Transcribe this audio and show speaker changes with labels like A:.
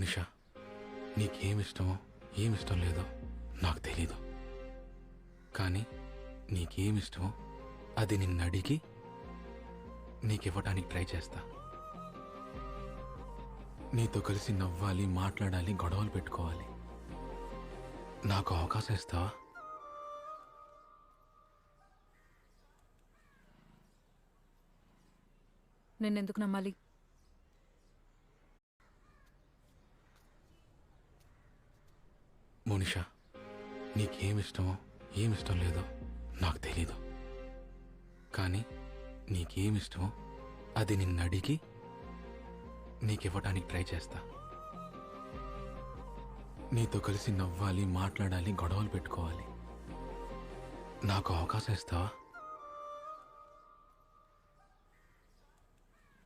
A: మోనిషా, నీకేమిష్టమో ఏమిష్టం లేదో నాకు తెలీదు. కానీ నీకేమిష్టమో అది నిన్ను అడిగి నీకివ్వడానికి ట్రై చేస్తా. నీతో కలిసి నవ్వాలి, మాట్లాడాలి, గొడవలు పెట్టుకోవాలి. నాకు అవకాశం ఇస్తావా?
B: నిన్నెందుకు నమ్మాలి?
A: మోనిషా, నీకేమిష్టమో ఏమిష్టం లేదో నాకు తెలీదు. కానీ నీకేమిష్టమో అది నిన్ను అడిగి నీకివ్వడానికి ట్రై చేస్తా. నీతో కలిసి నవ్వాలి, మాట్లాడాలి, గొడవలు పెట్టుకోవాలి. నాకు అవకాశం ఇస్తావా?